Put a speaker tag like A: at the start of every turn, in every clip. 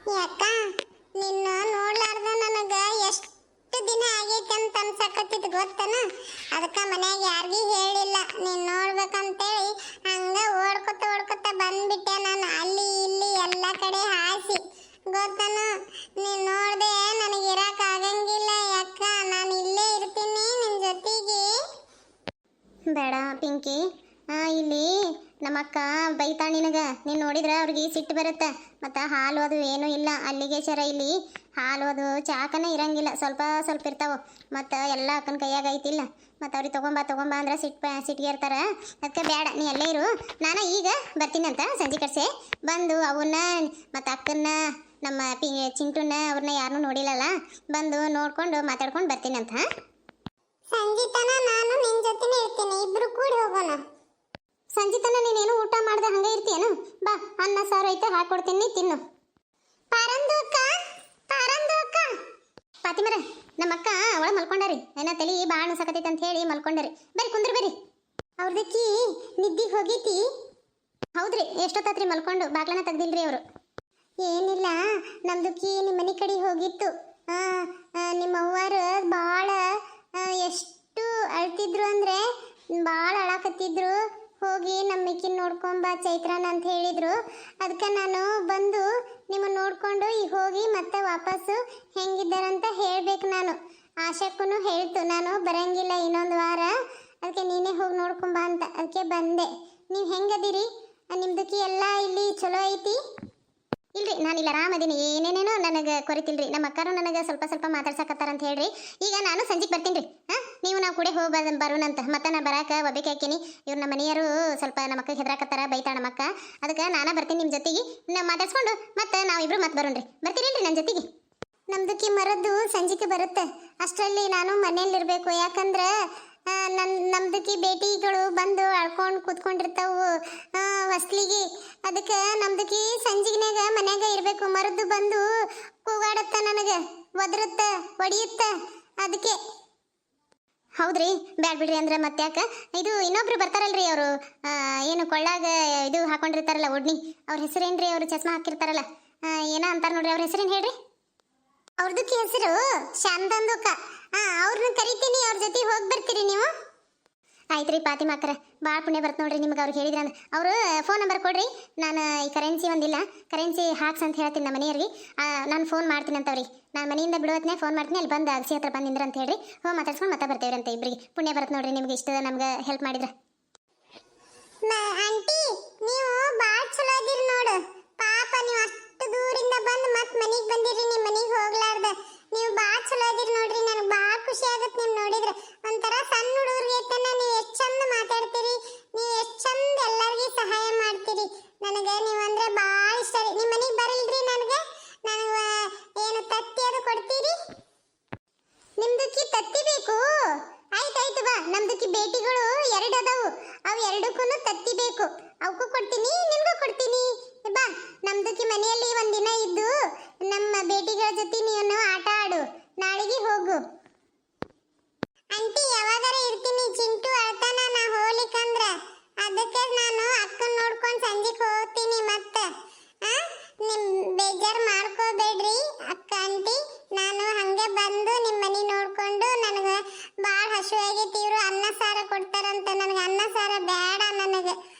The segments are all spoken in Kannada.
A: ಯಾಕ ನಿನ್ನ ನೋಡ್ಲಾರ್ದ ನನಗ ಎಷ್ಟು ದಿನ ಆಗೈತೆ ಅಂತ ಅನ್ಸಕತ್ತಿದ್ ಗೊತ್ತನ. ಅದಕ್ಕ ಮನ್ಯಾಗ ಯಾರಿಗೂ ಹೇಳಿಲ್ಲ ನೀನ್ ನೋಡ್ಬೇಕಂತೇಳಿ ಹಂಗ ಓಡ್ಕೊತ ಓಡ್ಕೊತ ಬಂದ್ಬಿಟ್ಟೆ ನಾನು. ಅಲ್ಲಿ ಇಲ್ಲಿ ಎಲ್ಲ ಕಡೆ ಹಾಸಿ ಗೊತ್ತನ. ನೀನ್ ನೋಡ್ದೆ ನನಗೆ ಇರಕ್ ಆಗಂಗಿಲ್ಲ ಯಾಕ. ನಾನು ಇಲ್ಲೇ ಇರ್ತೀನಿ ನಿನ್ ಜೊತೆಗೆ.
B: ಬೇಡ ಪಿಂಕಿ, ಇಲ್ಲಿ ನಮ್ಮಕ್ಕ ಬೈತಾ ನಿನಗ. ನೀನು ನೋಡಿದ್ರೆ ಅವ್ರಿಗೆ ಸಿಟ್ಟು ಬರುತ್ತೆ. ಮತ್ತು ಹಾಲು ಅದು ಏನೂ ಇಲ್ಲ ಅಲ್ಲಿಗೆ ಸರ. ಇಲ್ಲಿ ಹಾಲು ಅದು ಚಾಕನೇ ಇರಂಗಿಲ್ಲ, ಸ್ವಲ್ಪ ಸ್ವಲ್ಪ ಇರ್ತಾವೆ. ಮತ್ತು ಎಲ್ಲ ಅಕ್ಕನ ಕೈಯಾಗ ಐತಿಲ್ಲ. ಮತ್ತು ಅವ್ರಿಗೆ ತೊಗೊಂಬ ಅಂದ್ರೆ ಸಿಟ್ಟಿಗೆ ಇರ್ತಾರೆ. ಅದಕ್ಕೆ ಬೇಡ, ನೀ ಅಲ್ಲೇ ಇರು. ನಾನು ಈಗ ಬರ್ತೀನಿ ಅಂತ ಸಂಜೆ ಕಡ್ಸೆ ಬಂದು ಅವನ್ನ ಮತ್ತು ಅಕ್ಕನ್ನ ನಮ್ಮ ಚಿಂಟುನ ಅವ್ರನ್ನ ಯಾರನ್ನೂ ನೋಡಿಲ್ಲಲ್ಲ, ಬಂದು ನೋಡ್ಕೊಂಡು ಮಾತಾಡ್ಕೊಂಡು ಬರ್ತೀನಿ ಅಂತ.
A: ಸಂಜಿತನ ನಾನು ನಿನ್ ಜೊತೆನೇ ಇರ್ತೀನಿ, ಇಬ್ರು ಕೂಡಿ ಹೋಗೋಣ.
B: ಸಂಜಿತನ ನೀನೇನು ಊಟ ಮಾಡ್ದೆ ಹಂಗೆ ಇರ್ತೀಯೇನು? ಬಾ, ಅನ್ನ ಸಾರು ಐತೆ ಹಾಕೊಡ್ತೀನಿ, ತಿನ್ನು.
A: ಪಾರಂದು ಅಕ್ಕ, ಪಾರಂದು ಅಕ್ಕ.
B: ಫಾತಿಮರ, ನಮ್ಮ ಅಕ್ಕ ಒಳಗೆ ಮಲ್ಕೊಂಡಾರಿ. ಏನೋ ತಲೆ ಭಾಳ ಸಕತೈತೆ ಅಂತ ಹೇಳಿ ಮಲ್ಕೊಂಡಾರಿ. ಬರ್ರಿ ಕುಂದ್ರಿ ಬರ್ರಿ.
A: ಅವ್ರದಕ್ಕಿ ನಿದ್ದಿಗೆ ಹೋಗೈತಿ?
B: ಹೌದ್ರಿ, ಎಷ್ಟೊತ್ತಾತ್ರಿ ಮಲ್ಕೊಂಡು, ಬಾಗ್ಲನ ತೆಗ್ದಿಲ್ರಿ ಅವರು.
A: ಏನಿಲ್ಲ, ನಮ್ದಕ್ಕಿ ನಿಮ್ಮ ಮನೆ ಕಡೆ ಹೋಗಿತ್ತು. ನಿಮ್ಮ ಅವ್ವಾರು ಭಾಳ ಎಷ್ಟು ಅಳ್ತಿದ್ರು ಅಂದರೆ ಭಾಳ ಅಳಾಕತ್ತಿದ್ರು. ಹೋಗಿ ನಮ್ಮಕ್ಕಿನ ನೋಡ್ಕೊಂಬ ಚೈತ್ರನ ಅಂತ ಹೇಳಿದ್ರು. ಅದಕ್ಕೆ ನಾನು ಬಂದು ನಿಮ್ಮನ್ನು ನೋಡಿಕೊಂಡು ಈಗ ಹೋಗಿ ಮತ್ತೆ ವಾಪಸ್ಸು ಹೆಂಗಿದ್ದಾರಂತ ಹೇಳ್ಬೇಕು. ನಾನು ಆಶಕ್ಕೂ ಹೇಳ್ತು ನಾನು ಬರಂಗಿಲ್ಲ ಇನ್ನೊಂದು ವಾರ, ಅದಕ್ಕೆ ನೀನೇ ಹೋಗಿ ನೋಡ್ಕೊಂಬ ಅಂತ. ಅದಕ್ಕೆ ಬಂದೆ. ನೀವು ಹೆಂಗದಿರಿ? ನಿಮ್ದಕ್ಕೆ ಎಲ್ಲ ಇಲ್ಲಿ ಚಲೋ ಐತಿ?
B: ಇಲ್ರಿ, ನಾನಿಲ್ಲ ಆರಾಮದೀನಿ, ಏನೇನೇನೋ ನನಗೆ ಕೊರಿತಿಲ್ರಿ. ನಮ್ಮ ಅಕ್ಕರು ನನಗೆ ಸ್ವಲ್ಪ ಸ್ವಲ್ಪ ಮಾತಾಡ್ಸಕತ್ತಾರ ಅಂತ ಹೇಳ್ರಿ. ಈಗ ನಾನು ಸಂಜೆಗೆ ಬರ್ತೀನಿ ರೀ. ನೀವು ನಾವು ಕೂಡ ಹೋಗಿ ಬರೋಣಂತ. ಮತ್ತೆ ನಾ ಬರಾಕ ಒಬ್ಬಕ್ಕೆ ಹಾಕೀನಿ. ಇವ್ರು ನಮ್ಮ ಮನೆಯವರು ಸ್ವಲ್ಪ ನಮ್ಮ ಅಕ್ಕ ಹೆದರಾಕತ್ತಾರ, ಬೈತಾಳ ನಮ್ಮಕ್ಕ. ಅದಕ್ಕೆ ನಾನು ಬರ್ತೀನಿ ನಿಮ್ಮ ಜೊತೆಗೆ. ನಾವು ಮಾತಾಡ್ಸ್ಕೊಂಡು ಮತ್ತೆ ನಾವಿಬ್ರು ಮತ್ತೆ ಬರೋಣ್ರಿ. ಬರ್ತೀರಿಲ್ರಿ ನನ್ನ ಜೊತೆಗೆ?
A: ನಮ್ದಕ್ಕೆ ಮರದ್ದು ಸಂಜೆಗೆ ಬರುತ್ತೆ. ಅಷ್ಟರಲ್ಲಿ ನಾನು ಮನೆಯಲ್ಲಿರಬೇಕು. ಯಾಕಂದ್ರೆ ನಮ್ದಕ್ಕೆ ಬೇಟಿಗಳು ಬಂದು ಅಳ್ಕೊಂಡು ಕೂತ್ಕೊಂಡಿರ್ತಾವು ಹೊಸ್ಲಿಗೆ. ಅದಕ್ಕೆ ನಮ್ದಕ್ಕೆ ಸಂಜಿಗ್ನಾಗ ಮನ್ಯಾಗ ಇರಬೇಕು. ಮರದ್ದು ಬಂದು ಕೂಗಾಡುತ್ತ, ನನಗೆ ಒದರುತ್ತೆ, ಹೊಡಿಯುತ್ತೆ. ಅದಕ್ಕೆ
B: ಹೌದ್ರಿ, ಬ್ಯಾಡ್ ಬಿಡ್ರಿ. ಅಂದ್ರೆ ಮತ್ತೆ ಯಾಕೆ ಇದು ಇನ್ನೊಬ್ರು ಬರ್ತಾರಲ್ರಿ, ಅವರು ಏನು ಕೊಳ್ಳಾಗ ಇದು ಹಾಕೊಂಡಿರ್ತಾರಲ್ಲ ಒಡ್ನಿ, ಅವ್ರ ಹೆಸರೇನ್ರಿ? ಅವರು ಚಸ್ಮಾ ಹಾಕಿರ್ತಾರಲ್ಲ, ಏನೋ ಅಂತಾರ ನೋಡ್ರಿ, ಅವ್ರ ಹೆಸರೇನು ಹೇಳ್ರಿ?
A: ಅವ್ರದಕ್ಕೆ ಹೆಸರು ಶಾಂತಂದುಕ. ಅವ್ರನ್ನ ಕರಿತೀನಿ, ಅವ್ರ ಜೊತೆ ಹೋಗಿ ಬರ್ತೀರಿ ನೀವು?
B: ಆಯ್ತು ರೀ ಫಾತಿಮಾ ಅಕ್ಕರ, ಭಾಳ ಪುಣ್ಯ ಬರ್ತು ನೋಡ್ರಿ ನಿಮ್ಗೆ. ಅವ್ರಿಗೆ ಹೇಳಿದ್ರೆ ಅವರು ಫೋನ್ ನಂಬರ್ ಕೊಡ್ರಿ. ನಾನು ಈ ಕರೆನ್ಸಿ ಒಂದಿಲ್ಲ, ಕರೆನ್ಸಿ ಹಾಕ್ಸ್ ಅಂತ ಹೇಳ್ತೀನಿ ನಮ್ಮ ಮನೆಯವ್ರಿಗೆ. ನಾನು ಫೋನ್ ಮಾಡ್ತೀನಿ ಅಂತ ಅವ್ರಿಗೆ. ನಾನು ಮನೆಯಿಂದ ಬಿಡೋತ್ನೇ ಫೋನ್ ಮಾಡ್ತೀನಿ, ಅಲ್ಲಿ ಬಂದು ಅಗಸಿ ಹತ್ರ ಬಂದು ನಿಂದ್ರ ಅಂತ ಹೇಳ್ರಿ. ಮಾತಾಡ್ಸ್ಕೊಂಡು ಮತ್ತೆ ಬರ್ತೇವ್ರಿ ಅಂತ. ಇಬ್ಬರಿಗೆ ಪುಣ್ಯ ಬರುತ್ತೆ ನೋಡ್ರಿ ನಿಮ್ಗೆ, ಇಷ್ಟ ನಮ್ಗೆ ಹೆಲ್ಪ್ ಮಾಡಿದ್ರೆ.
A: ಆಂಟಿ, ನೀವು ಭಾಳ ಚಲೋ ಅದೀರಿ ನೋಡು. ಪಾಪ ನೀವು ಅಷ್ಟು ದೂರಿಂದ ಬಂದು ಮತ್ತೆ ಮನೆಗೆ ಬಂದಿರಿ, ನಿಮ್ಮ ಮನೆಗೆ ಹೋಗ್ಲಾರ್ದ. ನೀವು ಭಾಳ ಚಲೋ ಅದೀರಿ ನೋಡ್ರಿ. ನನಗೆ ಭಾಳ ಖುಷಿ ಆಗುತ್ತೆ ನೀವು ನೋಡಿದ್ರೆ. ಒಂಥರ ಸಣ್ಣ ಹುಡುಗರಿಗೆ ತನ ನೀವು ಎಷ್ಟು ಚಂದ ಮಾತಾಡ್ತೀರಿ, ನೀವು ಎಷ್ಟು ಚಂದ ಎಲ್ಲರಿಗೂ ಸಹಾಯ ಮಾಡ್ತೀರಿ. ನನಗೆ ನೀವು ಅಂದ್ರೆ ಭಾಳ ಇಷ್ಟ ರೀ. ನಿಮ್ಮ ಮನೆಗೆ ಬರಲ್ರಿ? ನನಗೆ ಏನು ತತ್ತಿ ಅದು ಕೊಡ್ತೀರಿ? ನಿಮ್ದಕ್ಕೆ ತತ್ತಿ ಬೇಕು? ಆಯ್ತಾಯ್ತು ಬಾ, ನಮ್ದಕ್ಕೆ ಬೇಟಿಗಳು 2 ಅದಾವು, ಅವು 2ಕ್ಕೂ ತತ್ತಿ ಬೇಕು. ಅವಕ್ಕೂ ಕೊಡ್ತೀನಿ, ನಿಮ್ಗೂ ಕೊಡ್ತೀನಿ. ಬಾ, ನಮ್ದಕ್ಕೆ ಮನೆಯಲ್ಲಿ ಒಂದಿನ ಇದ್ದು ನಮ್ಮ ಬೇಟಿಗಳ ಜೊತೆ ನೀನು ಆಟ ಆಡು. ನಾಳೆಗೆ ಹೋಗು. ಆಂಟಿ, ಯಾವಾಗಾರ ಇರ್ತೀನಿ. ಚಿಂಟು ಅಳ್ತಾನ ನಾ ಹೋಗ್ಲಿಕ್ಕಂದ್ರ. ಅದಕ್ಕೆ ನಾನು ಅಕ್ಕನ ನೋಡ್ಕೊಂಡು ಸಂಜೆಗೆ ಹೋಗ್ತೀನಿ. ಮತ್ತೆ ನಿಮ್ ಬೇಜಾರು ಮಾಡ್ಕೋಬೇಡ್ರಿ ಅಕ್ಕ ಆಂಟಿ. ನಾನು ಹಂಗೆ ಬಂದು ನಿಮ್ಮ ಮನೆ ನೋಡ್ಕೊಂಡು, ನನಗೆ ಭಾಳ ಹಸಿವು ಆಗೈತಿ. ಇವರು ಅನ್ನ ಸಾರ ಕೊಡ್ತಾರಂತ. ನನಗೆ ಅನ್ನ ಸಾರ ಬೇಡ, ನನಗೆ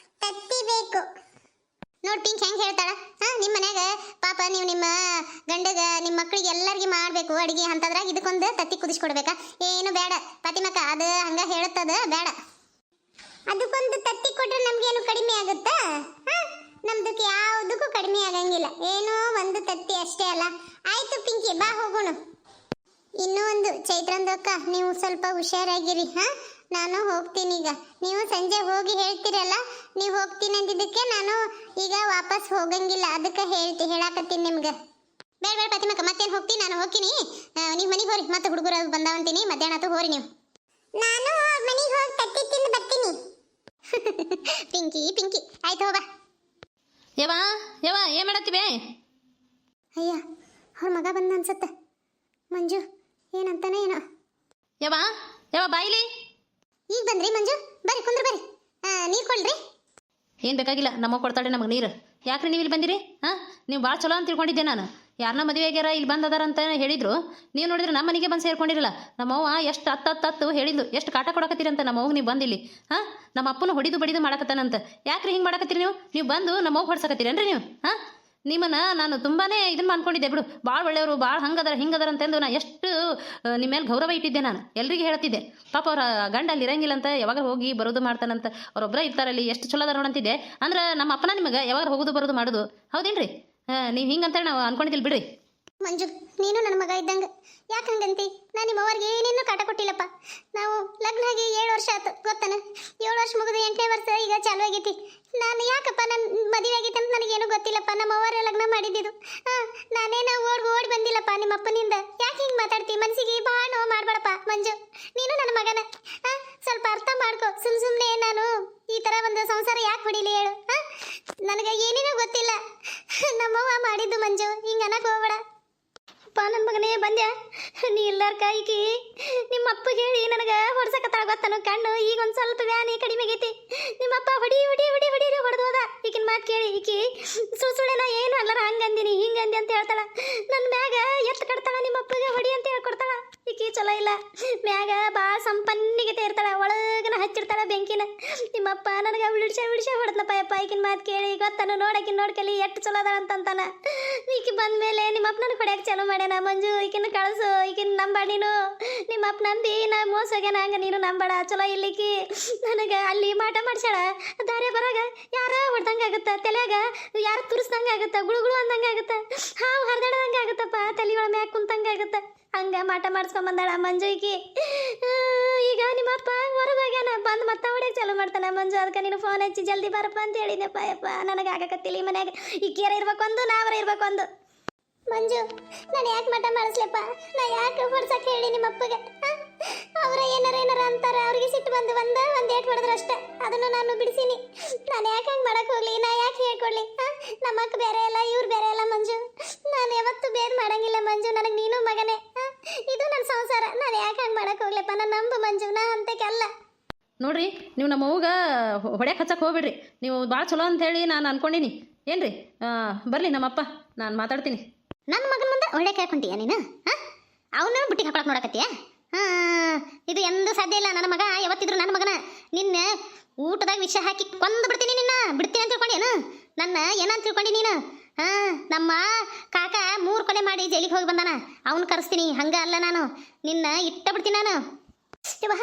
A: ತತ್ತಿ ಬೇಕು.
B: ನೋಡಿ ಪಿಂಕ್ ಹೆಂಗೆ ಹೇಳ್ತಾಳ. ನಿಮ್ಮ ಮನ್ಯಾಗ ಪಾಪ ನೀವು ನಿಮ್ಮ ಗಂಡಗ ನಿಮ್ಮ ಮಕ್ಕಳಿಗೆ ಎಲ್ಲರಿಗೆ ಮಾಡಬೇಕು ಅಡುಗೆ ಅಂತದ್ರಾಗ ಇದಕ್ಕೊಂದು ತತ್ತಿ ಕುದಿಸ್ಕೊಡ್ಬೇಕಾ? ಏನು ಬೇಡ ಫಾತಿಮಕ್ಕ, ಅದು ಹಂಗೆ ಹೇಳುತ್ತದ ಬೇಡ.
A: ಅದಕ್ಕೊಂದು ತತ್ತಿ ಕೊಟ್ರೆ ನಮ್ಗೇನು ಕಡಿಮೆ ಆಗುತ್ತಾ? ನಮ್ದಕ್ಕೆ ಯಾವುದಕ್ಕೂ ಕಡಿಮೆ ಆಗಂಗಿಲ್ಲ. ಏನೋ ಒಂದು ತತ್ತಿ ಅಷ್ಟೇ ಅಲ್ಲ. ಆಯ್ತು ಪಿಂಕಿ, ಬಾ ಹೋಗೋಣ. ಇನ್ನೂ ಒಂದು ಚೈತ್ರಂದಕ್ಕ, ನೀವು ಸ್ವಲ್ಪ ಹುಷಾರಾಗಿರಿ. ನಾನು ಹೋಗ್ತೀನಿ ಈಗ. ನೀವು ಸಂಜೆ ಹೋಗಿ ಹೇಳ್ತೀರಲ್ಲ, ನೀವು ಹೋಗ್ತೀನಿ ಅಂದಿದ್ದಕ್ಕೆ ನಾನು ಈಗ ವಾಪಸ್ ಹೋಗಂಗಿಲ್ಲ. ಅದಕ್ಕೆ ಹೇಳಾಕತ್ತೀನಿ ನಿಮ್ಗೆ.
B: ಬೇಡ ಬೇಡ ಫಾತಿಮಕ್ಕ, ಮತ್ತೇನು ಹೋಗ್ತೀನಿ? ನಾನು ಹೋಗ್ತೀನಿ, ನೀವು ಮನೆಗೆ ಹೋರಿ. ಮತ್ತೆ ಹುಡುಗರು ಬಂದಾವಂತೀನಿ, ಮಧ್ಯಾಹ್ನ ಆತು ಹೋರಿ ನೀವು.
A: ನಾನು ಮನೆಗೆ ಹೋಗಿ ತತ್ತಿ ತಿಂದು ಬರ್ತೀನಿ.
B: ಪಿಂಕಿ ಪಿಂಕಿ, ಆಯ್ತು ಹೋಗ.
C: ಯವ್ವ ಯವ್ವ, ಏನು ಮಾಡತ್ತೀವಿ?
B: ಅಯ್ಯ, ಅವ್ರ ಮಗ ಬಂದ ಅನ್ಸತ್ತೆ. ಮಂಜು ಏನಂತಾನೆ ಏನೋ.
C: ಯವ್ವ ಯವ್ವ, ಬಾಯಿಲಿ.
B: ಈಗ ಬಂದ್ರಿ ಮಂಜು? ಬರ್ರಿ ಕುಂದ್ರ ಬರ್ರಿ, ನೀರು ಕೊಡ್ರಿ.
C: ಏನು ಬೇಕಾಗಿಲ್ಲ, ನಮಗೆ ಕೊಡ್ತಾಳೆ ನಮಗೆ ನೀರು. ಯಾಕ್ರಿ ನೀವು ಇಲ್ಲಿ ಬಂದಿರಿ? ನೀವು ಭಾಳ ಚಲೋ ಅಂತ ತಿಳ್ಕೊಂಡಿದ್ದೆ ನಾನು. ಯಾರನ್ನ ಮದುವೆ ಆಗ್ಯಾರ ಇಲ್ಲಿ ಬಂದದಾರ ಅಂತ ಹೇಳಿದ್ರು. ನೀವು ನೋಡಿದ್ರೆ ನಮ್ಮ ಮನೆಗೆ ಬಂದು ಸೇರ್ಕೊಂಡಿರಲ್ಲ. ನಮ್ಮವ್ವ ಎಷ್ಟು ಹತ್ತು ಹೇಳಿದ್ಲು, ಎಷ್ಟು ಕಾಟ ಕೊಡಕತ್ತೀರಂತ ನಮ್ಮವ್ಗೆ ನೀವು ಬಂದಿಲ್ಲಿ. ಹಾಂ, ನಮ್ಮ ಅಪ್ಪನ ಹೊಡಿದು ಬಡಿದು ಮಾಡಕತ್ತಾನಂತ. ಯಾಕ್ರಿ ಹಿಂಗೆ ಮಾಡಕತ್ತೀರಿ ನೀವು ಬಂದು ನಮ್ಮವ್ಗೆ ಹೊಡ್ಸಕತ್ತೀರೇನ್ರಿ ನೀವು? ಹಾಂ, ನಿಮ್ಮನ್ನು ನಾನು ತುಂಬಾ ಇದನ್ನು ಮಾಡ್ಕೊಂಡಿದ್ದೆ ಬಿಡು. ಭಾಳ ಒಳ್ಳೆಯವರು, ಭಾಳ ಹಿಂಗದರ ಅಂತಂದು ನಾನು ಎಷ್ಟು ನಿಮ್ಮ ಮೇಲೆ ಗೌರವ ಇಟ್ಟಿದ್ದೆ. ನಾನು ಎಲ್ರಿಗೂ ಹೇಳ್ತಿದ್ದೆ, ಪಾಪ ಅವ್ರ ಗಂಡ ಅಲ್ಲಿ ಇರಂಗಿಲ್ಲ ಅಂತ, ಯಾವಾಗ ಹೋಗಿ ಬರೋದು ಮಾಡ್ತಾನಂತ, ಅವ್ರೊಬ್ಬರ ಇರ್ತಾರಲ್ಲಿ, ಎಷ್ಟು ಚಲೋ ಅದಾರ ನೋಡಂತಿದ್ದೆ. ಅಂದ್ರೆ ನಮ್ಮ ಅಪ್ಪನ ನಿಮಗೆ ಯಾವಾಗ ಹೋಗೋದು ಬರೋದು ಮಾಡೋದು, ಹೌದೇನ್ರಿ? ನೀವು ಹಿಂಗಂತೇಳಿ ನಾವು ಅನ್ಕೊಂಡಿದ್ದಿಲ್ಲ ಬಿಡ್ರಿ.
B: ಮಂಜು, ನೀನು ನನ್ನ ಮಗ ಇದ್ದಂಗೆ. ಯಾಕೆ ಹಂಗಂತಿ? ನಾನು ನಿಮ್ಮ ಅವ್ರಿಗೆ ಏನೇನು ಕಾಟ ಕೊಟ್ಟಿಲ್ಲಪ್ಪ. ನಾವು ಲಗ್ನ ಆಗಿ 7 ವರ್ಷ ಆಯ್ತು ಗೊತ್ತಾನ. 7 ವರ್ಷ ಮುಗಿದು 8ನೇ ವರ್ಷ ಈಗ ಚಾಲು ಆಗೈತಿ. ನಾನು ಯಾಕಪ್ಪ ನನ್ನ ಮದುವೆ ಆಗೈತೆ ಅಂತ ನನಗೇನು ಗೊತ್ತಿಲ್ಲಪ್ಪ. ನಮ್ಮ ಅವ್ವರೇ ಲಗ್ನ ಮಾಡಿದ್ದು. ನಾನೇನು ಓಡಿ ಬಂದಿಲ್ಲಪ್ಪ ನಿಮ್ಮ ಅಪ್ಪನಿಂದ. ಯಾಕೆ ಹಿಂಗೆ ಮಾತಾಡ್ತಿ? ಮನಸ್ಸಿಗೆ ಭಾಳ ನೋವು ಮಾಡಬೇಡಪ್ಪ ಮಂಜು. ನೀನು ನನ್ನ ಮಗನ, ಸ್ವಲ್ಪ ಅರ್ಥ ಮಾಡ್ಕೊ. ಸುಮ್ಮನೆ ನಾನು ಈ ಥರ ಒಂದು ಸಂಸಾರ ಯಾಕೆ ಹೊಡಿಲಿ ಹೇಳು? ನನಗೆ ಏನೇನೋ ಗೊತ್ತಿಲ್ಲ. ನಮ್ಮವ್ವ ಮಾಡಿದ್ದು ಮಂಜು, ಹಿಂಗೆ ಅನ್ನಕ್ಕೆ ಹೋಗ್ಬೇಡ. ಅಪ್ಪ ನನ್ನ ಮಗನೇ ಬಂದ್ಯಾ? ನೀ ಎಲ್ಲಾರ್ಕ ಈಕಿ ನಿಮ್ಮ ಅಪ್ಪ ಹೇಳಿ ನನಗೆ ಹೊಡ್ಸಕತ್ತಾಳ ಗೊತ್ತಾನು. ಕಣ್ಣು ಈಗ ಒಂದು ಸ್ವಲ್ಪ ವ್ಯಾನಿ ಕಡಿಮೆ ಆಗೈತಿ. ನಿಮ್ಮಪ್ಪ ಹೊಡಿ ಹೊಡೆದೋದ. ಈಕಿನ ಮಾತು ಕೇಳಿ ಈಕಿ ಸುಳ್ಳೆನ ಏನು ಅಲ್ಲರ ಹಂಗಂದಿನಿ ಹಿಂಗಂದಿ ಅಂತ ಹೇಳ್ತಾಳ. ನನ್ನ ಮ್ಯಾಗ ಎತ್ತು ಕಟ್ತಾಳ, ನಿಮ್ಮ ಅಪ್ಪಗೆ ಹೊಡಿ ಅಂತ ಹೇಳ್ಕೊಡ್ತಾಳ. ಈಕಿ ಚಲೋ ಇಲ್ಲ. ಮ್ಯಾಗ ಭಾಳ ಸಂಪನ್ನಿಗೆ ಇರ್ತಾಳ, ಒಳಗನ ಹಚ್ಚಿರ್ತಾಳ ಬೆಂಕಿನ. ನಿಮ್ಮಪ್ಪ ನನಗೆ ಉಳಿಡ್ಸ ಹೊಡೆದ್ನಪ್ಪ ಯಪ್ಪ. ಈಕಿನ ಮಾತು ಕೇಳಿ ಗೊತ್ತಾನು. ನೋಡಕಿನ ನೋಡ್ಕಲಿ ಎಷ್ಟು ಚಲೋ ಅದಾಳ ಅಂತಂತಾನ. ಈಕಿ ಬಂದ ಮೇಲೆ ನಿಮ್ಮಪ್ಪ ನನಗೆ ಹೊಡ್ಯಾಕೆ ಚಾಲೂ ಮಾಡ್ಯಾನ. ಮಂಜು, ಈಕಿನ ಕಳಿಸು, ಈಕಿನ ನಂಬಾಡ ನೀನು. ನಿಮ್ಮಪ್ಪ ನಂಬಿ ನಾ ಮೋಸ ಹೋಗ್ಯಾನ, ಹಂಗೆ ನೀನು ನಂಬಾಡ. ಚಲೋ ಇಲ್ಲಿಕಿ ನನಗೆ ಅಲ್ಲಿ ಮಾಟ ಮಾಡ್ಸ್ಯಾಳ. ದಾರೆ ಬರಾಗ ಯಾರ ಹೊಡ್ದಂಗೆ ಆಗುತ್ತಾ, ತಲೆಯಾಗ ಯಾರು ತುರಿಸ್ದಂಗೆ ಆಗುತ್ತಾ, ಗುಳುಗುಳು ಅಂದಂಗೆ ಆಗುತ್ತಾ, ಹಾವು ಹರಿದಾಡ್ದಂಗೆ ಆಗುತ್ತಪ್ಪ, ತಲೆಗಳ ಮ್ಯಾಗ ಕುಂತಂಗೆ ಆಗುತ್ತಾ. ಹಂಗೆ ಮಾಟ ಮಾಡಿಸ್ಕೊಂಬಂದಾಳ ಮಂಜು ಈಕಿ. ಈಗ ನಿಮ್ಮಪ್ಪ ಹೊರಗೋಗ್ಯಾನ, ಬಂದು ಮತ್ತೆ ಹೊಡೆಯಕ್ಕೆ ಚಾಲು ಮಾಡ್ತಾನೆ ಮಂಜು. ಅದಕ್ಕೆ ನೀನು ಫೋನ್ ಹಚ್ಚಿ ಜಲ್ದಿ ಬರಪ್ಪ ಅಂತ ಹೇಳಿದೆಪ್ಪ. ಯಪ್ಪ ನನಗೆ ಆಗಕತ್ತಿಲ್ಲ ಈ ಮನ್ಯಾಗ. ಈಕಿಯರ ಇರ್ಬೇಕೊಂದು, ನಾವರ ಇರ್ಬೇಕೊಂದು. ಮಂಜು, ನಾನು ಯಾಕೆ ಮಠ ಮಾಡಿಸ್ಲಪ್ಪ? ನಾ ಯಾಕೆ ಹೊಡ್ಸಕ್ಕೆ ಹೇಳಿ ನಿಮ್ಮಪ್ಪಗೆ? ಅವರ ಏನಾರ ಅಂತಾರ, ಅವ್ರಿಗೆ ಸಿಟ್ಟು ಬಂದು ಒಂದು ಏಟ್ ಹೊಡೆದ್ರೆ ಅಷ್ಟೇ. ಅದನ್ನು ನಾನು ಬಿಡಿಸೀನಿ. ನಾನು ಯಾಕೆ ಹಂಗೆ ಮಾಡಕ್ಕೆ ಹೋಗ್ಲಿ? ನಾ ಯಾಕೆ ಹೇಳ್ಕೊಡ್ಲಿ? ನಮ್ಮ ಅಕ್ಕ ಬೇರೆ ಅಲ್ಲ, ಇವ್ರು ಬೇರೆ ಅಲ್ಲ ಮಂಜು. ನಾನು ಯಾವತ್ತೂ ಬೇರೆ ಮಾಡಂಗಿಲ್ಲ ಮಂಜು. ನನಗೆ ನೀನು ಮಗನೇ. ಇದು ನನ್ನ ಸಂಸಾರ. ನಾನು ಯಾಕೆ ಹಂಗೆ ಮಾಡಕ್ಕೆ ಹೋಗ್ಲಪ್ಪ? ನಾನು ನಂಬು ಮಂಜು, ನಾ ಅಂತಕ್ಕೆ ಅಲ್ಲ.
C: ನೋಡ್ರಿ, ನೀವು ನಮ್ಮ ಅವ್ಗ ಹೊಡ್ಯಾಕೆ ಹಚ್ಚಕ್ಕೆ ಹೋಗ್ಬಿಡ್ರಿ. ನೀವು ಭಾಳ ಚಲೋ ಅಂಥೇಳಿ ನಾನು ಅನ್ಕೊಂಡಿನಿ. ಏನ್ರಿ, ಬರಲಿ ನಮ್ಮಪ್ಪ, ನಾನು ಮಾತಾಡ್ತೀನಿ.
B: ನನ್ನ ಮಗನ ಮುಂದೆ ಒಳ್ಳೆ ಕೇಳ್ಕೊಂತೀಯ ನೀನು? ಅವನು ಬುಟ್ಟಿಗೆ ಹಾಕೊಳಕ್ಕೆ ನೋಡಕತ್ತೀಯ? ಇದು ಎಂದೂ ಸಾಧ್ಯ ಇಲ್ಲ. ನನ್ನ ಮಗ ಯಾವತ್ತಿದ್ರು ನನ್ನ ಮಗನ. ನಿನ್ನ ಊಟದಾಗ ವಿಷ ಹಾಕಿ ಕೊಂದು ಬಿಡ್ತೀನಿ. ನಿನ್ನ ಬಿಡ್ತೀನಿ ಅಂತ ತಿಳ್ಕೊಂಡೇನು? ನನ್ನ ಏನಂತ ತಿಳ್ಕೊಂಡಿ ನೀನು? ನಮ್ಮ ಕಾಕ 3 ಕೊಲೆ ಮಾಡಿ ಜೈಲಿಗೆ ಹೋಗಿ ಬಂದಾನ. ಅವನು ಕರೆಸ್ತೀನಿ. ಹಂಗ ಅಲ್ಲ, ನಾನು ನಿನ್ನ ಇಟ್ಟ ಬಿಡ್ತೀನಿ ನಾನು. ಇವಾ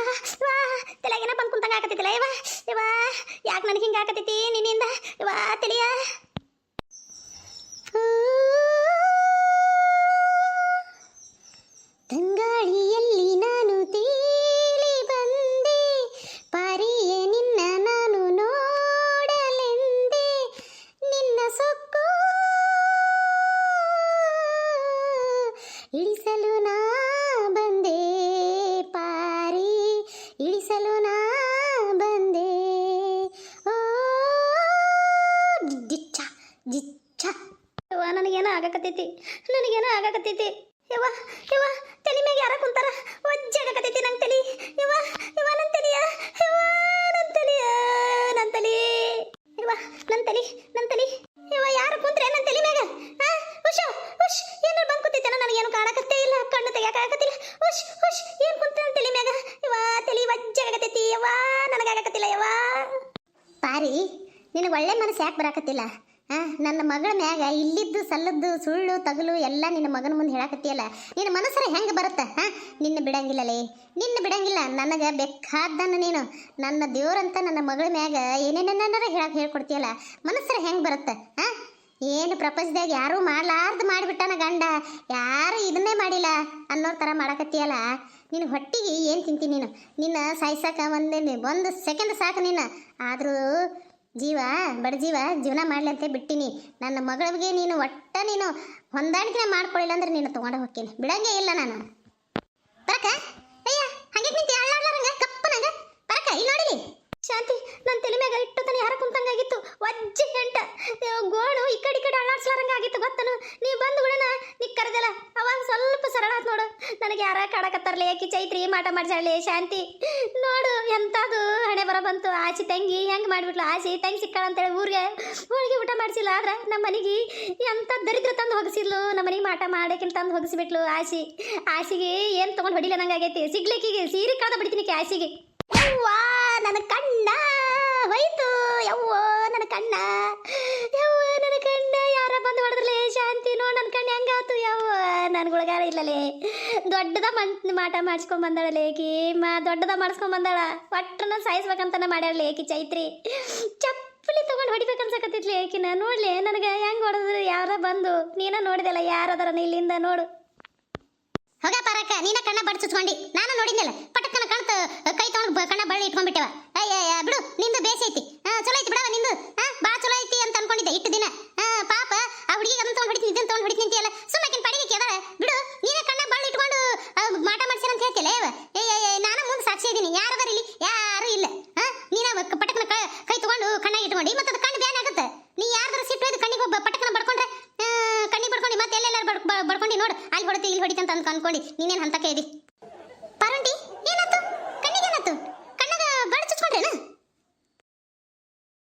B: ತಲೆಗೇನ ಬಂದು ಕುಂತಂಗೆ ಹಾಕತ್ತಿಲ್ಲ. ಇವಾ ಯಾಕೆ ನನಗೆ ಹಿಂಗೆ ಹಾಕತ್ತೈತಿ ನಿನ್ನಿಂದ? ಇವಾ ತಲೆಯ ತಂಗಾಳಿಯಲ್ಲಿ ನಾನು ತೇಲಿ ಬಂದೆ, ಪಾರಿಯ ನಿನ್ನ ನಾನು ನೋಡಲೆಂದೆ, ನಿನ್ನ ಸೊಕ್ಕು ಇಳಿಸಲು ನಾ ಬಂದೆ, ಪಾರಿ ಇಳಿಸಲು ನಾ ಬಂದೆ. ಓ ಜಿಚ್ಚ ಜಿಚ್ಚ. ನನಗೇನೋ ಆಗಕತ್ತೈತಿ. ಯವ್ವ ತಲೆ ಮ್ಯಾಗ ಯಾರ ಕುಂತಾರ? ಒಜ್ಜಾಗಕತ್ತೈತಿ ನಂಗೆ ತಲೆ. ಯವ್ವ ನನ್ನ ತಲೆಯ, ನನ್ನ ತಲೆ, ಯವ್ವ ಯಾರು ಕುಂತ್ರೆ ನನ್ನ ತಲೆ ಮ್ಯಾಗ? ಉಶ್ ಏನಾರು ಬಂದು ಕೂತೈತೇನ? ನನಗೇನು ಕಾಣಕತ್ತೇ ಇಲ್ಲ, ಕಣ್ಣು ತೆಗಿಯಾಕಾಗತ್ತಿಲ್ಲ. ಉಶ್ ಏನು ಕುಂತ ನನ್ನ ತಲೆ ಮ್ಯಾಗ? ಯವ್ವ ತಲೆ ಒಜ್ಜಾಗಕತ್ತೈತಿ. ಯವ್ವ ನನಗಾಗಕತ್ತಿಲ್ಲ. ಯವ್ವ ಪಾರಿ, ನಿನಗೆ ಒಳ್ಳೆ ಮನಸ್ಸು ಯಾಕೆ ಬರಾಕತ್ತಿಲ್ಲ? ನನ್ನ ಮಗಳ ಮ್ಯಾಗ ಇಲ್ಲಿದ್ದು ಸಲ್ಲದ್ದು ಸುಳ್ಳು ತಗಲು ಎಲ್ಲ ನಿನ್ನ ಮಗನ ಮುಂದೆ ಹೇಳಕತ್ತಿಯಲ್ಲ. ನಿನ್ನ ಮನಸ್ಸರ ಹೆಂಗೆ ಬರುತ್ತೆ? ನಿನ್ನ ಬಿಡಂಗಿಲ್ಲಲೇ, ನಿನ್ನ ಬಿಡಂಗಿಲ್ಲ. ನನಗೆ ಬೇಕಾದ್ದನ್ನು ನೀನು ನನ್ನ ದೇವ್ರಂತ ನನ್ನ ಮಗಳ ಮ್ಯಾಗ ಏನೇನೇನಾರ ಹೇಳ್ಕೊಡ್ತೀಯಲ್ಲ. ಮನಸ್ಸರ ಹೆಂಗೆ ಬರುತ್ತೆ? ಏನು ಪ್ರಪಂಚದಾಗ ಯಾರೂ ಮಾಡ್ಲಾರ್ದು ಮಾಡಿಬಿಟ್ಟಾನ ಗಂಡ, ಯಾರು ಇದನ್ನೇ ಮಾಡಿಲ್ಲ ಅನ್ನೋರ ಥರ ಮಾಡಕತ್ತೀಯಲ್ಲ. ನಿನ್ನ ಹೊಟ್ಟಿಗೆ ಏನು ತಿಂತೀನಿ ನೀನು? ನಿನ್ನ ಸಾಯ್ಸಾಕ ಒಂದು ಸೆಕೆಂಡ್ ಸಾಕು ನಿನ್ನ. ಆದರೂ ಬಡ ಜೀವನ ಮಾಡ್ಲಿ ಅಂತ ಬಿಟ್ಟಿನಿ. ನನ್ನ ಮಗಳಿಗೆ ನೀನು ನೀನು ಹೊಂದಾಣಿಕೆ ಮಾಡ್ಕೊಳ್ಳಿಲ್ಲ ಅಂದ್ರೆ ನೀನು ತೊಗೊಂಡು ಹೋಗ್ತೀನಿ, ಬಿಡಂಗೇ ಇಲ್ಲ ನಾನು. ಬರಕ ಅಯ್ಯ ಹಂಗೆ ನಿಂತಿ ಅಳ್ಳಾಡ್ಲಾರಂಗ ಕಪ್ಪನಂಗ ಬರಕ ಇಲ್ಲಿ ನೋಡಿಲಿ. ಶಾಂತಿ, ನನ್ನ ತಲೆ ಮ್ಯಾಗ ಇಟ್ಟು ತಾನೆ ಯಾರ ಕುಂತಂಗಾಗಿತ್ತು. ವಜ್ಜಿ ಗಂಟ ಗೋಣು ಈ ಕಡೆ ಅಳ್ಳಾಡ್ಸ್ಲಾರಂಗ ಆಗಿತ್ತು ಗೊತ್ತನು. ನೀವು ಬಂದು ಬಿಡೋಣ, ನೀ ಕರೆದಲ್ಲ ಅವಾಗ ಸ್ವಲ್ಪ ಸರಳ ಆತ್ ನೋಡು. ನನಗೆ ಯಾರ ಕಾಡಕತ್ತಾರಲಿ, ಯಾಕೆ ಚೈತ್ರಿ ಮಾಟ ಮಾಡ್ಸಾಳೆ. ಶಾಂತಿ ನೋಡು ಎಂತದು ಹಣೆ ಬರ ಬಂತು. ಆಚಿ ತಂಗಿ ಹೆಂಗ್ ಮಾಡ್ಬಿಟ್ಲು. ಆಚಿ ತಂಗಿ ಸಿಕ್ಕಾಳ ಅಂತೇಳಿ ಊರಿಗೆ ಹೋಳಿಗೆ ಊಟ ಮಾಡಿಸಿಲ್ಲ. ಆದ್ರೆ ನಮ್ಮ ಮನೆಗೆ ಎಂತ ದರಿದ್ರ ತಂದು ಹೋಗಿಸಿದ್ಲು. ನಮ್ಮ ಮನೆಗೆ ಮಾಟ ಮಾಡಕ್ಕಿಂತ ತಂದು ಹೋಗಿಸಿಬಿಟ್ಲು. ಆಸಿಗೆ ಏನ್ ತಗೊಂಡ್ ಹೊಡಿಲ ನಂಗಾಗೈತಿ. ಸಿಗ್ಲಿಕ್ಕಿಗೆ ಸೀರೆ ಕಾದ ಬಿಡ್ತೀನಿ ಆಸಿಗೆ. ಯವ್ವಾ ನನ್ನ ಕಣ್ಣ ಹೋಯ್ತು. ಯವ್ವೋ ನನ್ನ ಕಣ್ಣ, ಯವ್ವ ನನ್ನ ಕಣ್ಣ ಯಾರ ಬಂದು ಹೊಡೆದ್ರಲೇ ಶಾಂತಿ. ನೋಡ್ ನನ್ನ ಕಣ್ಣ ಹೆಂಗಾತು. ಯವ್ವ ನನ್ ಗುಳಗಾರ ಇಲ್ಲಲೇ. ದೊಡ್ಡದ ಮಾಟ ಮಾಡಿಸ್ಕೊಂಡ್ ಬಂದಾಳಲೆ ಏಕಿ. ದೊಡ್ಡದ ಮಾಡಿಸ್ಕೊಂಡ್ ಬಂದಾಳ. ಒಟ್ಟನ ಸಾಯಿಸ್ಬೇಕಂತನ ಮಾಡ್ಯಾಳ ಏಕಿ ಚೈತ್ರಿ. ಚಪ್ಪಲಿ ತಗೊಂಡ್ ಹೊಡಿಬೇಕನ್ಸಕತ್ತಿದ್ಲಿ ಏಕಿನ. ನೋಡ್ಲಿ ನನಗೆ ಹೆಂಗ್ ಹೊಡೆದ್ರು ಯಾರ ಬಂದು. ನೀನ ನೋಡಿದೆಲ್ಲ ಯಾರದಾರ ಇಲ್ಲಿಂದ ನೋಡು. ಹೋಗ ಪರಕ, ನೀನ ಕಣ್ಣ ಬಡ್ ಚುಚ್ಕೊಂಡಿ. ನಾನು ನೋಡಿದ್ನಲ್ಲ ಪಟಕ್ಕನ ಕಣ್ತ ಕೈ ತಗೊಂಡು ಕಣ್ಣ ಬಳ್ಳಿ ಇಟ್ಕೊಂಡ್ಬಿಟ್ಟವ. ಅಯ್ಯ ಬಿಡು, ನಿಂದು ಬೇಸಿ ಐತಿ. ಚಲೋ ಐತಿ ಬಿಡವ ನಿಂದು. ಬಾ ಚಲೋ ಐತಿ ಅಂತ ಅನ್ಕೊಂಡಿದ್ದೆ ಇಟ್ಟು ದಿನ. ಪಾಪ ಆ ಹುಡುಗಿಗೆ ಅದನ್ನ ತಗೊಂಡು ಹೊಡಿತೀನಿ ಇದನ್ನ ತಗೊಂಡು ಹೊಡಿತೀನಿ ಅಂತೀಯಲ್ಲ. ಸುಮ್ಮಕಿನ ಪಡಿಗೆ ಕೇದಾಳ ಬಿಡು. ನೀನೇ ಕಣ್ಣ ಬಳ್ಳಿ ಇಟ್ಕೊಂಡು ಮಾಟ ಮಾಡ್ಸ್ಯಾರ ಅಂತ ಹೇಳ್ತಿಲ್ಲ. ನಾನು ಮುಂದೆ ಸಾಕ್ಷಿ ಇದ್ದೀನಿ. ಯಾರದಾರ ಇಲ್ಲಿ? ಯಾರು ಇಲ್ಲ. ನೀನ ಪಟಕ್ಕನ ಕೈ ತಗೊಂಡು ಕಣ್ಣಾಗ ಇಟ್ಕೊಂಡಿ. ಮತ್ತೆ ಅದು ಕಣ್ಣು ಬ್ಯಾನ್ ಆಗುತ್ತೆ. ನೀ ಯಾರ್ದಾರ ಸಿಟ್ಟು ಒಯ್ದು ಕಣ್ಣಿಗೆ ಪಟಕ್ಕನ ಬಡ್ಕೊಂಡ್ರೆ ಕಣ್ಣಿಗೆ ಬಡ್ಕೊಂಡು ಮತ್ತೆ ಎಲ್ಲೆಲ್ಲ ಬಡ್ಕೊಂಡು ನೋಡು. ಅಲ್ಲಿ ಹೊಡಿತಿ ಇಲ್ಲಿ ಹೊಡಿತಿ ಅಂತ ಅನ್ಕೊಂಡು ನೀನೇನು ಹಂತಕ್ಕೆ ಇದಿ.